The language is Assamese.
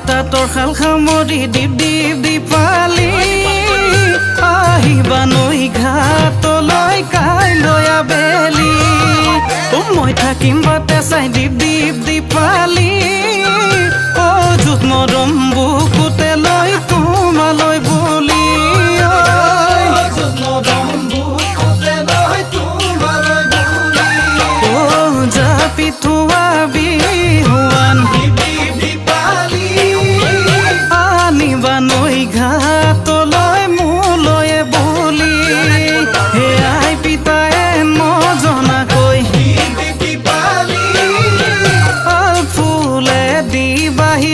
তাঁতৰ শাল সামৰি দীপ দীপ দীপালি আহিবা নৈ ঘাটলৈ কাইলৈ আবেলি মই থাকিম বাটে চাই দীপ দীপ দীপালি অযুত মৰম বুকুতে লৈ তোমালৈ বুলি জাপি থোৱা বিহুৱান আনিবা নৈ ঘাটলৈ মোলৈ বুলি সেয়াই পিতায়ে নজনাকৈ ফুলে দিবাহি